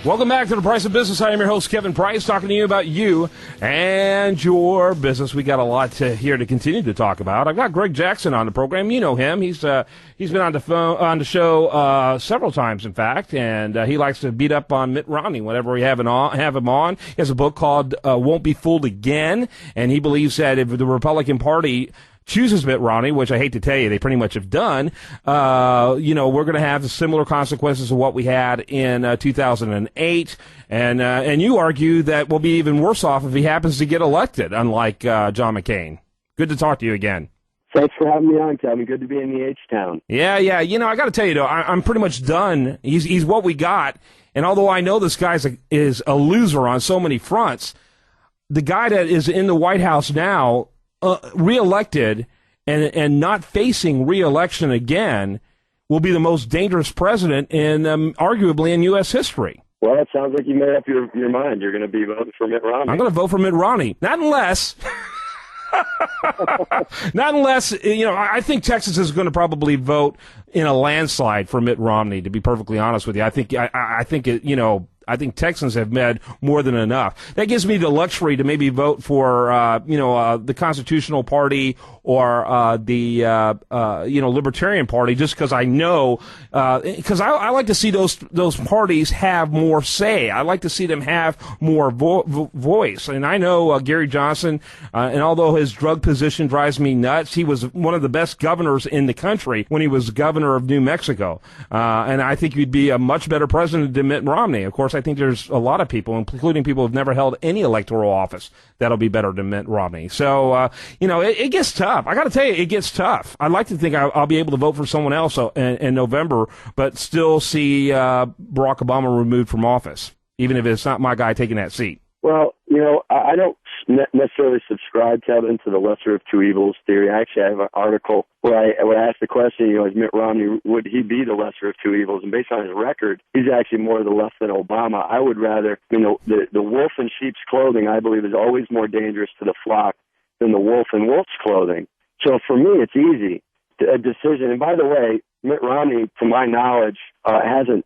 Welcome back to The Price of Business. I am your host, Kevin Price, talking to you about you and your business. We got a lot here to continue to talk about. I've got BGreggJackson on the program. You know him. He's been on the show several times, in fact, and he likes to beat up on Mitt Romney whenever we have him on. He has a book called Won't Be Fooled Again, and he believes that if the Republican Party chooses Mitt Romney, which I hate to tell you, they pretty much have done, we're going to have the similar consequences of what we had in 2008. And you argue that we'll be even worse off if he happens to get elected, unlike John McCain. Good to talk to you again. Thanks for having me on, Kevin. Good to be in the H-Town. Yeah. I got to tell you, though, I'm pretty much done. He's what we got. And although I know this guy is a loser on so many fronts, the guy that is in the White House now, reelected and not facing reelection again, will be the most dangerous president in arguably in U.S. history. Well, it sounds like you made up your mind. You're going to be voting for Mitt Romney. I'm going to vote for Mitt Romney. Not unless, I think Texas is going to probably vote in a landslide for Mitt Romney, to be perfectly honest with you. I think Texans have made more than enough. That gives me the luxury to maybe vote for, the Constitutional Party or the Libertarian Party, just because I know, because I like to see those parties have more say. I like to see them have more voice. And I know Gary Johnson, and although his drug position drives me nuts, he was one of the best governors in the country when he was governor of New Mexico. And I think he'd be a much better president than Mitt Romney. Of course, I think there's a lot of people, including people who've never held any electoral office, that'll be better than Mitt Romney. So, it gets tough. I got to tell you, it gets tough. I'd like to think I'll be able to vote for someone else in November, but still see Barack Obama removed from office, even if it's not my guy taking that seat. Well, I don't necessarily subscribe, Kevin, to the lesser of two evils theory. Actually, I have an article where I ask the question, is Mitt Romney, would he be the lesser of two evils? And based on his record, he's actually more to the left than Obama. I would rather, the wolf in sheep's clothing, I believe, is always more dangerous to the flock than the wolf in wolf's clothing. So for me, it's easy, a decision. And by the way, Mitt Romney, to my knowledge, hasn't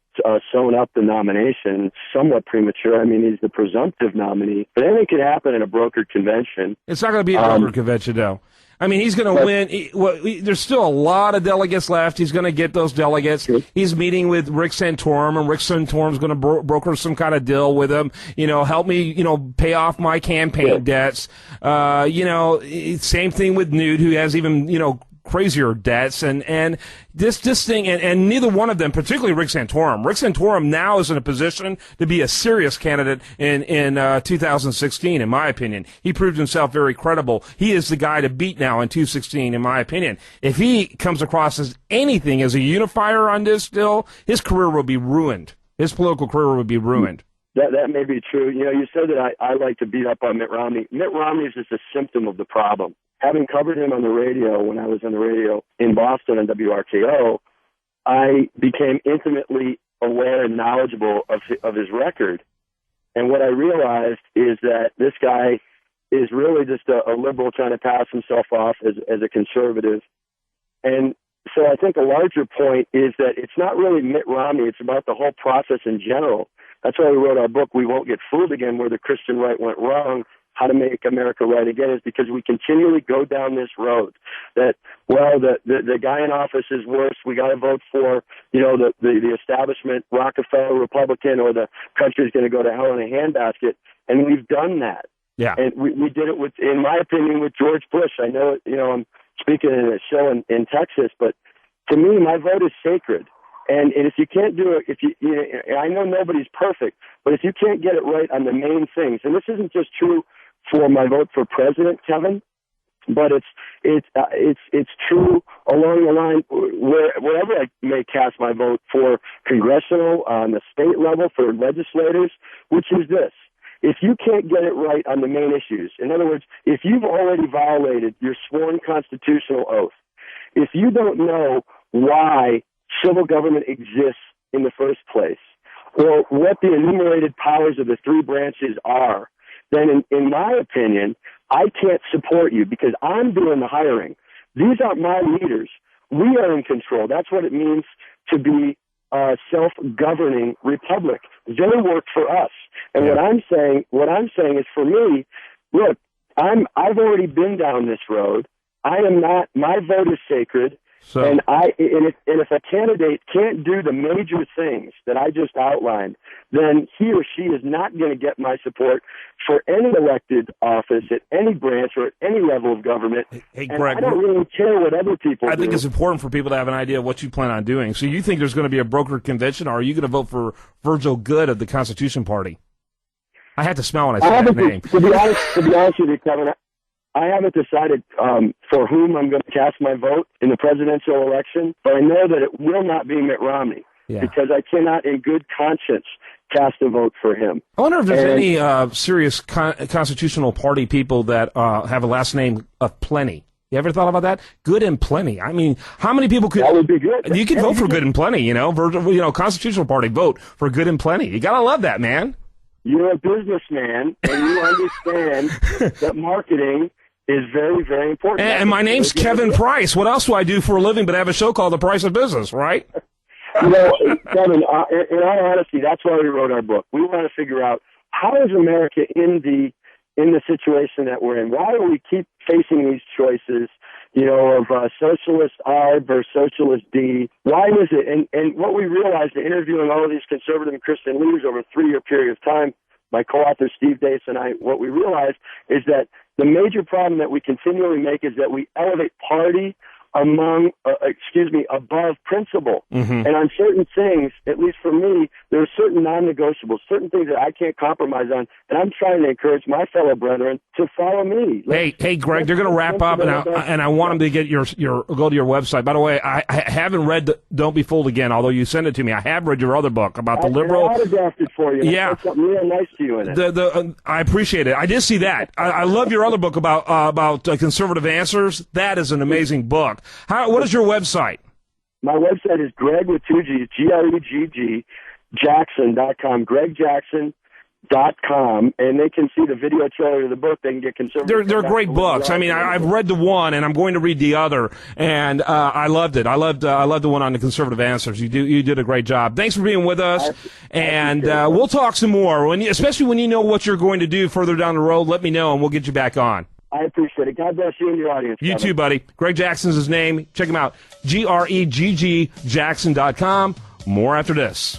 sewn up the nomination. Somewhat premature. I mean, he's the presumptive nominee. But anything could happen in a brokered convention. It's not going to be a brokered convention, though. I mean, he's going to win. There's still a lot of delegates left. He's going to get those delegates. Sure. He's meeting with Rick Santorum, and Rick Santorum's going to broker some kind of deal with him. Help me, pay off my campaign debts. Same thing with Newt, who has even, crazier debts, and this thing, and neither one of them, particularly Rick Santorum. Rick Santorum now is in a position to be a serious candidate in 2016, in my opinion. He proved himself very credible. He is the guy to beat now in 2016, in my opinion. If he comes across as anything as a unifier on this still, his career will be ruined. His political career will be ruined. That may be true. You said that I like to beat up on Mitt Romney. Mitt Romney is just a symptom of the problem. Having covered him on the radio when I was on the radio in Boston on WRKO, I became intimately aware and knowledgeable of his record. And what I realized is that this guy is really just a liberal trying to pass himself off as a conservative. And so I think a larger point is that it's not really Mitt Romney. It's about the whole process in general. That's why we wrote our book, We Won't Get Fooled Again, where the Christian right went wrong. How to make America right again, is because we continually go down this road that, the guy in office is worse. We got to vote for, the establishment, Rockefeller Republican, or the country's going to go to hell in a handbasket. And we've done that. Yeah. And we did it in my opinion, with George Bush. I know, I'm speaking in a show in Texas, but to me, my vote is sacred. And if you can't do it, I know nobody's perfect, but if you can't get it right on the main things, and this isn't just true for my vote for president, Kevin, but it's true along the line wherever I may cast my vote for congressional, on the state level, for legislators, which is this. If you can't get it right on the main issues, in other words, if you've already violated your sworn constitutional oath, if you don't know why civil government exists in the first place, or what the enumerated powers of the three branches are, then in my opinion, I can't support you because I'm doing the hiring. These aren't my leaders. We are in control. That's what it means to be a self-governing republic. they work for us. And what I'm saying is, for me, look, I've already been down this road. I am not. My vote is sacred. So, and if a candidate can't do the major things that I just outlined, then he or she is not going to get my support for any elected office at any branch or at any level of government. Hey, and Greg, I don't really care what other people do. I think it's important for people to have an idea of what you plan on doing. So you think there's going to be a brokered convention, or are you going to vote for Virgil Good of the Constitution Party? I had to smile when I said that name. To be honest with you, Kevin, I haven't decided for whom I'm going to cast my vote in the presidential election, but I know that it will not be Mitt Romney because I cannot, in good conscience, cast a vote for him. I wonder if there's any serious Constitutional Party people that have a last name of Plenty. You ever thought about that? Good and Plenty. I mean, how many people could? That would be good. You could vote for Good and Plenty. Constitutional Party, vote for Good and Plenty. You gotta love that, man. You're a businessman, and you understand that marketing is very, very important. And my name's Kevin Price. What else do I do for a living but have a show called The Price of Business, right? Kevin, in all honesty, that's why we wrote our book. We want to figure out, how is America in the situation that we're in? Why do we keep facing these choices, of socialist R versus socialist D? Why is it? And what we realized in interviewing all of these conservative and Christian leaders over a 3-year period of time, my co-author Steve Dace and I, what we realized is that the major problem that we continually make is that we elevate party above principle. Mm-hmm. And on certain things, at least for me, there are certain non-negotiables, certain things that I can't compromise on, and I'm trying to encourage my fellow brethren to follow me. Hey, Greg, they're going to wrap up, and I want them to get your go to your website. By the way, I haven't read Don't Be Fooled Again, although you sent it to me. I have read your other book about the liberal. I autographed it for you. Yeah, something real nice to you in it. I appreciate it. I did see that. I love your other book about conservative answers. That is an amazing book. What is your website? My website is Greg with 2 G's, G-R-E-G-G, Jackson.com, GreggJackson.com, and they can see the video trailer of the book. They can get conservative. They're great books. I mean, I've read the one, and I'm going to read the other, and I loved it. I loved the one on the conservative answers. You did a great job. Thanks for being with us, and we'll talk some more. Especially when you know what you're going to do further down the road, let me know, and we'll get you back on. I appreciate it. God bless you and your audience. You too, buddy. Greg Jackson's his name. Check him out. GreggJackson.com. More after this.